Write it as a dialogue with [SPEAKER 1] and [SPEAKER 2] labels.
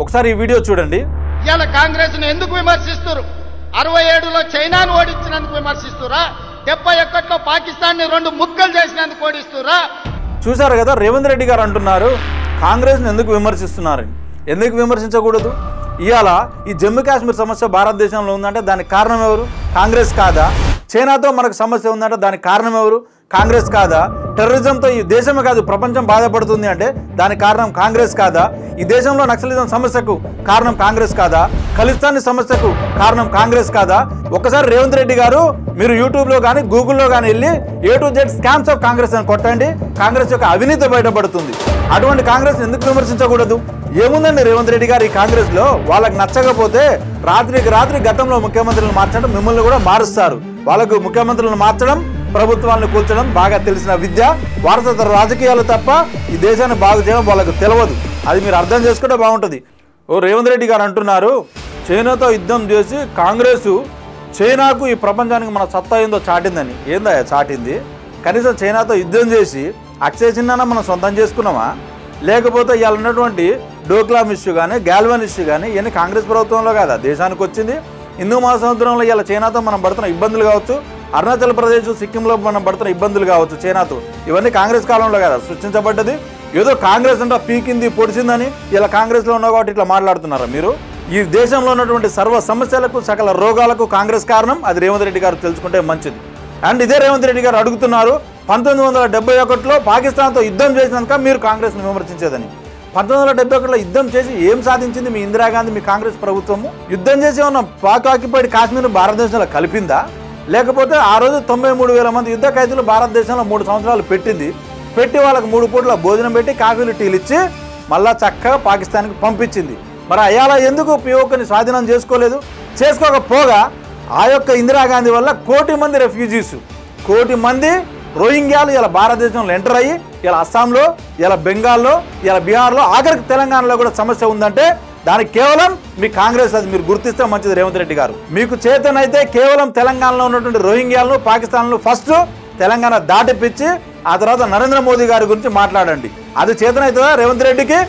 [SPEAKER 1] ఒకసారి ఈ వీడియో చూడండి.
[SPEAKER 2] ఇవాళ కాంగ్రెస్ ను ఎందుకు విమర్శిస్తారు? 67లో చైనాను ఓడించినందుకు విమర్శిస్తురా? 71లో పాకిస్తాన్ ని 2 ముక్కలు చేసినందుకు ఓడిస్తురా?
[SPEAKER 1] చూశారు కదా, రేవంత్ రెడ్డి గారు అంటున్నారు కాంగ్రెస్ని ఎందుకు విమర్శిస్తున్నారని. ఎందుకు విమర్శించకూడదు? ఇవాళ ఈ జమ్మూ కాశ్మీర్ సమస్య భారతదేశంలో ఉందంటే దానికి కారణం ఎవరు? కాంగ్రెస్ కాదా? చైనాతో మనకు సమస్య ఉందంటే దానికి కారణం ఎవరు? కాంగ్రెస్ కాదా? టెర్రరిజంతో ఈ దేశమే కాదు ప్రపంచం బాధపడుతుంది అంటే దానికి కారణం కాంగ్రెస్ కాదా? ఈ దేశంలో నక్సలిజం సమస్యకు కారణం కాంగ్రెస్ కాదా? ఖలిస్తానీ సమస్యకు కారణం కాంగ్రెస్ కాదా? ఒకసారి రేవంత్ రెడ్డి గారు మీరు యూట్యూబ్లో కానీ గూగుల్లో కానీ వెళ్ళి A to Z scams of Congress అని కొట్టండి, కాంగ్రెస్ యొక్క అవినీతి బయటపడుతుంది. అటువంటి కాంగ్రెస్ ఎందుకు విమర్శించకూడదు? ఏముందండి రేవంత్ రెడ్డి గారు ఈ కాంగ్రెస్లో వాళ్ళకి నచ్చకపోతే రాత్రికి రాత్రి గతంలో ముఖ్యమంత్రులను మార్చడం, మిమ్మల్ని కూడా మారుస్తారు. వాళ్ళకు ముఖ్యమంత్రులను మార్చడం, ప్రభుత్వాలను కూల్చడం బాగా తెలిసిన విద్య. వారసత్వ రాజకీయాలు తప్ప ఈ దేశాన్ని బాగు చేయడం వాళ్ళకు తెలియదు. అది మీరు అర్థం చేసుకుంటే బాగుంటుంది. రేవంత్ రెడ్డి గారు అంటున్నారు చైనాతో యుద్ధం చేసి కాంగ్రెస్ చైనాకు ఈ ప్రపంచానికి మన సత్తా ఏందో చాటిందని. ఏందయ్యా చాటింది? కనీసం చైనాతో యుద్ధం చేసి అక్షయ చిహ్నాన్ని మనం సొంతం చేసుకున్నామా? లేకపోతే ఇవాళ ఉన్నటువంటి డోక్లాం ఇష్యూ కానీ గాల్వన్ ఇష్యూ కానీ ఇవన్నీ కాంగ్రెస్ ప్రభుత్వంలో కాదా దేశానికి వచ్చింది? హిందూ మహాసముద్రంలో ఇవాళ చైనాతో మనం పడుతున్న ఇబ్బందులు కావచ్చు, అరుణాచల్ ప్రదేశ్ సిక్కింలో మనం పడుతున్న ఇబ్బందులు కావచ్చు చైనాతో, ఇవన్నీ కాంగ్రెస్ కాలంలో కదా సృష్టించబడ్డది. ఏదో కాంగ్రెస్ అంటే పీకింది పొడిచిందని ఇలా కాంగ్రెస్లో ఉన్న కాబట్టి ఇట్లా మాట్లాడుతున్నారా మీరు? ఈ దేశంలో ఉన్నటువంటి సర్వ సమస్యలకు సకల రోగాలకు కాంగ్రెస్ కారణం. అది రేవంత్ రెడ్డి గారు తెలుసుకుంటే మంచిది. అండ్ ఇదే రేవంత్ రెడ్డి గారు అడుగుతున్నారు 1971లో పాకిస్తాన్తో యుద్ధం చేసినాక మీరు కాంగ్రెస్ను విమర్శించేదని. 1971లో యుద్ధం చేసి ఏం సాధించింది మీ ఇందిరాగాంధీ, మీ కాంగ్రెస్ ప్రభుత్వము? యుద్ధం చేసి ఉన్న పాక్ ఆక్యుపైడ్ కాశ్మీర్ భారతదేశంలో కలిపిందా? లేకపోతే ఆ రోజు 93,000 మంది యుద్ధ ఖైదీలు భారతదేశంలో 3 సంవత్సరాలు పెట్టి వాళ్ళకు 3 పూట్ల భోజనం పెట్టి కాఫీలు టీలు ఇచ్చి మళ్ళా చక్కగా పాకిస్తాన్కి పంపించింది. మరి అయాల ఎందుకు పిఓకని స్వాధీనం చేసుకోకపోగా ఆ యొక్క ఇందిరాగాంధీ వల్ల 1 కోటి మంది రెఫ్యూజీస్, 1 కోటి మంది రోహింగ్యాలు ఇలా భారతదేశంలో ఎంటర్ అయ్యి ఇలా అస్సాంలో, ఇలా బెంగాల్లో, ఇలా బీహార్లో, ఆఖరికి తెలంగాణలో కూడా సమస్య ఉందంటే దానికి కేవలం మీ కాంగ్రెస్. అది మీరు గుర్తిస్తే మంచిది రేవంత్ రెడ్డి గారు. మీకు చేతనైతే కేవలం తెలంగాణలో ఉన్నటువంటి రోహింగ్యాలను పాకిస్తాన్లు ఫస్ట్ తెలంగాణ దాటిపించి ఆ తర్వాత నరేంద్ర మోదీ గారి గురించి మాట్లాడండి. అది చేతనైతుందా రేవంత్ రెడ్డికి?